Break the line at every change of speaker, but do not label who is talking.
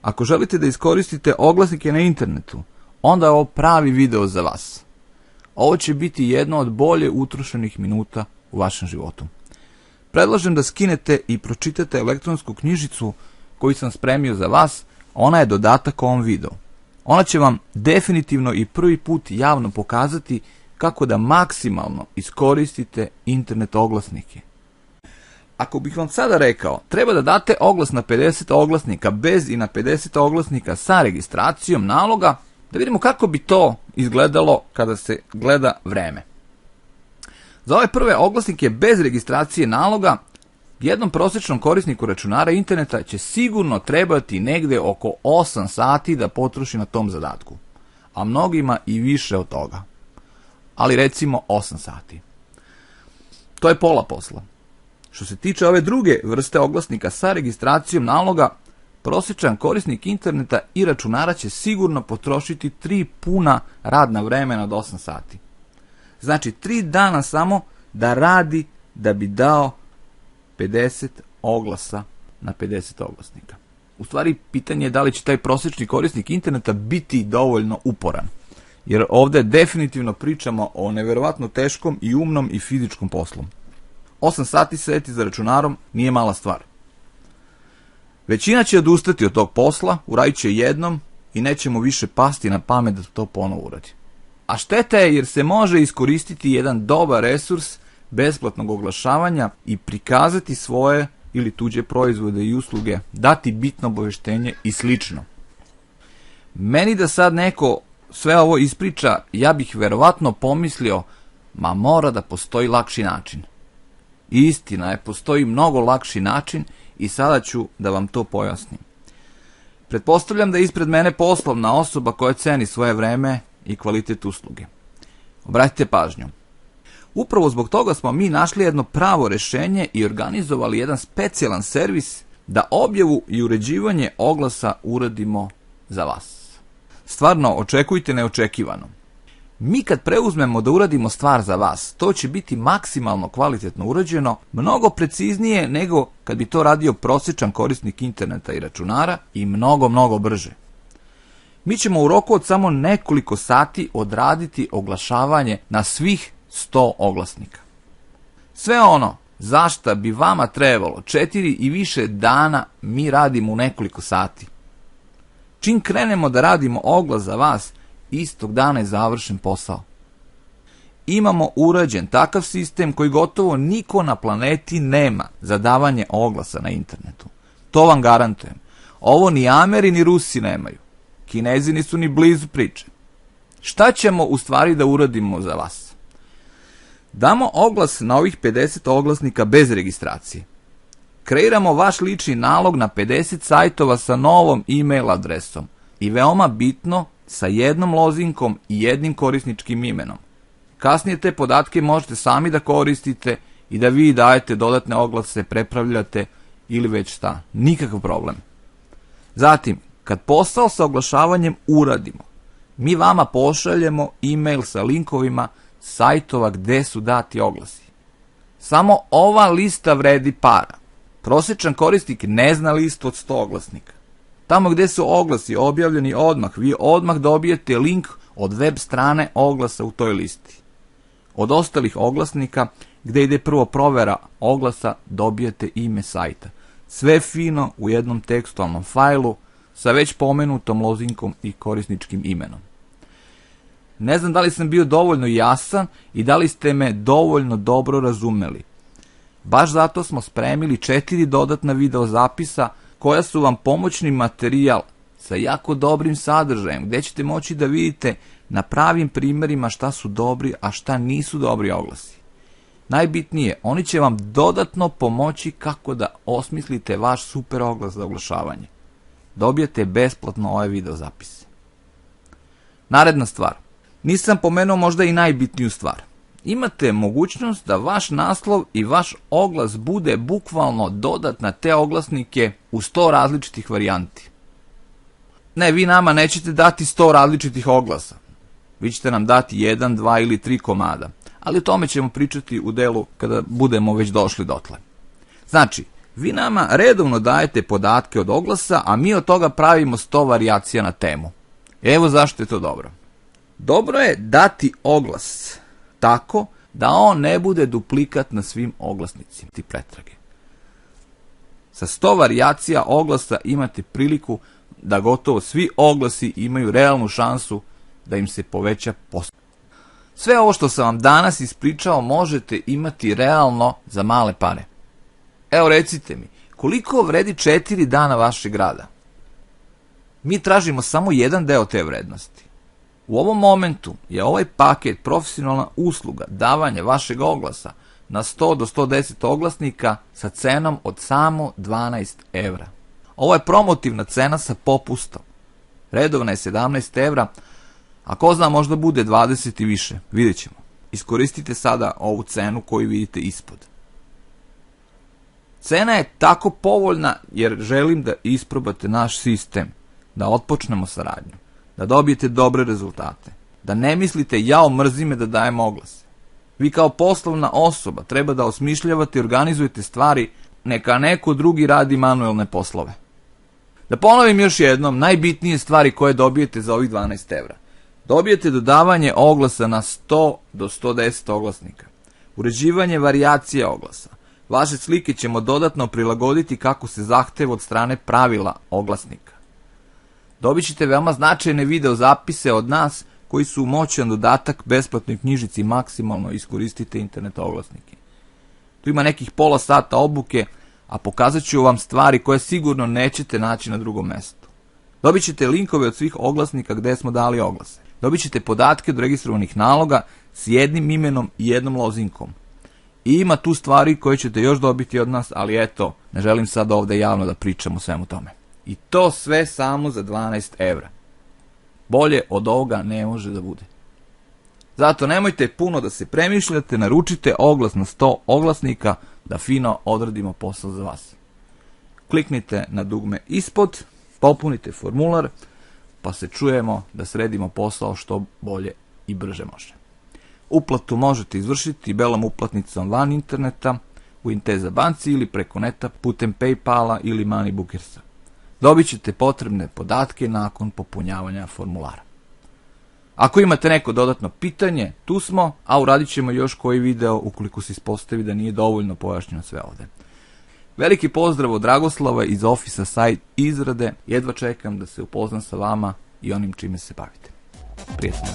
Ako želite da iskoristite oglasnike na internetu, onda je ovo pravi video za vas. Ovo će biti jedno od bolje utrošenih minuta u vašem životu. Predlažem da skinete i pročitate elektronsku knjižicu koju sam spremio za vas, ona je dodatak ovom videu. Ona će vam definitivno i prvi put javno pokazati kako da maksimalno iskoristite internet oglasnike. Ako bih vam sada rekao, treba da date oglas na 50 oglasnika bez i na 50 oglasnika sa registracijom naloga, da vidimo kako bi to izgledalo kada se gleda vreme. Za ove prve oglasnike bez registracije naloga, jednom prosječnom korisniku računara interneta će sigurno trebati negde oko 8 sati da potroši na tom zadatku, a mnogima i više od toga. Ali recimo 8 sati. To je pola posla. Što se tiče ove druge vrste oglasnika sa registracijom naloga, prosječan korisnik interneta i računara će sigurno potrošiti 3 puna radna vremena od 8 sati. Znači 3 dana samo da radi da bi dao 50 oglasa na 50 oglasnika. U stvari, pitanje je da li će taj prosječni korisnik interneta biti dovoljno uporan. Jer ovdje definitivno pričamo o neverovatno teškom i umnom i fizičkom poslu. 8 sati sedeti za računarom nije mala stvar. Većina će odustati od tog posla, uradit će jednom i neće mu više pasti na pamet da to ponovo uradi. A šteta je jer se može iskoristiti jedan dobar resurs besplatnog oglašavanja i prikazati svoje ili tuđe proizvode i usluge, dati bitno obaveštenje i slično. Meni da sad neko sve ovo ispriča, ja bih verovatno pomislio, ma mora da postoji lakši način. I istina je, postoji mnogo lakši način i sada ću da vam to pojasnim. Pretpostavljam da je ispred mene poslovna osoba koja ceni svoje vreme i kvalitet usluge. Obratite pažnju. Upravo zbog toga smo mi našli jedno pravo rešenje i organizovali jedan specijalan servis da objavu i uređivanje oglasa uradimo za vas. Stvarno, očekujte neočekivano. Mi kad preuzmemo da uradimo stvar za vas, to će biti maksimalno kvalitetno urađeno, mnogo preciznije nego kad bi to radio prosječan korisnik interneta i računara i mnogo brže. Mi ćemo u roku od samo nekoliko sati odraditi oglašavanje na svih 100 oglasnika. Sve ono za šta bi vama trebalo 4 i više dana mi radimo u nekoliko sati. Čim krenemo da radimo oglas za vas, istog dana je završen posao. Imamo urađen takav sistem koji gotovo niko na planeti nema za davanje oglasa na internetu. To vam garantujem. Ovo ni Ameri ni Rusi nemaju. Kinezi nisu ni blizu priče. Šta ćemo u stvari da uradimo za vas? Damo oglas na ovih 50 oglasnika bez registracije. Kreiramo vaš lični nalog na 50 sajtova sa novom e-mail adresom i veoma bitno sa jednom lozinkom i jednim korisničkim imenom. Kasnije te podatke možete sami da koristite i da vi dajete dodatne oglase, prepravljate ili već šta. Nikakav problem. Zatim, kad posao sa oglašavanjem uradimo, mi vama pošaljemo e-mail sa linkovima sajtova gde su dati oglasi. Samo ova lista vredi para. Prosječan korisnik ne zna listu od 100 oglasnika. Tamo gde su oglasi objavljeni odmah, vi odmah dobijete link od web strane oglasa u toj listi. Od ostalih oglasnika, gde ide prvo provera oglasa, dobijete ime sajta. Sve fino u jednom tekstualnom fajlu sa već pomenutom lozinkom i korisničkim imenom. Ne znam da li sam bio dovoljno jasan i da li ste me dovoljno dobro razumeli. Baš zato smo spremili 4 dodatna video zapisa koja su vam pomoćni materijal sa jako dobrim sadržajem, gde ćete moći da vidite na pravim primjerima šta su dobri, a šta nisu dobri oglasi. Najbitnije, oni će vam dodatno pomoći kako da osmislite vaš super oglas za oglašavanje. Dobijete besplatno ove video zapise. Naredna stvar. Nisam pomenuo možda i najbitniju stvar. Imate mogućnost da vaš naslov i vaš oglas bude bukvalno dodat na te oglasnike u 100 različitih varijanti. Ne, vi nama nećete dati 100 različitih oglasa. Vi ćete nam dati 1, 2 ili 3 komada. Ali o tome ćemo pričati u delu kada budemo već došli dotle. Znači, Vi nama redovno dajete podatke od oglasa, a mi od toga pravimo 100 varijacija na temu. Evo zašto je to dobro. Dobro je dati oglas tako da on ne bude duplikat na svim oglasnicima ti pretrage. Sa 100 varijacija oglasa imate priliku da gotovo svi oglasi imaju realnu šansu da im se poveća posao. Sve ovo što sam vam danas ispričao možete imati realno za male pare. Evo recite mi, koliko vredi 4 dana vašeg rada? Mi tražimo samo jedan deo te vrednosti. U ovom momentu je ovaj paket profesionalna usluga davanja vašeg oglasa na 100 do 110 oglasnika sa cenom od samo 12 evra. Ovo je promotivna cena sa popustom. Redovna je 17 evra, a ko zna možda bude 20 i više, vidjet ćemo. Iskoristite sada ovu cenu koju vidite ispod. Cena je tako povoljna jer želim da isprobate naš sistem, da otpočnemo saradnju, da dobijete dobre rezultate, da ne mislite jao mrzi me da dajem oglase. Vi kao poslovna osoba treba da osmišljavate i organizujete stvari, neka neko drugi radi manuelne poslove. Da ponovim još jednom, najbitnije stvari koje dobijete za ovih 12 evra. Dobijete dodavanje oglasa na 100 do 110 oglasnika, uređivanje varijacije oglasa. Vaše slike ćemo dodatno prilagoditi kako se zahteva od strane pravila oglasnika. Dobit ćete veoma značajne video zapise od nas koji su moćan dodatak besplatnoj knjižici Maksimalno iskoristite internet oglasnike. Tu ima nekih pola sata obuke, a pokazat ću vam stvari koje sigurno nećete naći na drugom mestu. Dobit ćete linkove od svih oglasnika gde smo dali oglase. Dobit ćete podatke od registrovanih naloga s jednim imenom i jednom lozinkom. I ima tu stvari koje ćete još dobiti od nas, ali eto, ne želim sad ovde javno da pričam o svemu tome. I to sve samo za 12 evra. Bolje od ovoga ne može da bude. Zato nemojte puno da se premišljate, naručite oglas na 100 oglasnika da fino odradimo posao za vas. Kliknite na dugme ispod, popunite formular, pa se čujemo da sredimo posao što bolje i brže može. Uplatu možete izvršiti belom uplatnicom van interneta, u Inteza banci ili preko neta putem Paypala ili Moneybookersa. Dobit ćete potrebne podatke nakon popunjavanja formulara. Ako imate neko dodatno pitanje, tu smo, a uradit ćemo još koji video ukoliko se ispostavi da nije dovoljno pojašnjeno sve ovde. Veliki pozdrav od Dragoslava iz Ofisa Sajt izrade, jedva čekam da se upoznam sa vama i onim čime se bavite. Prijatno.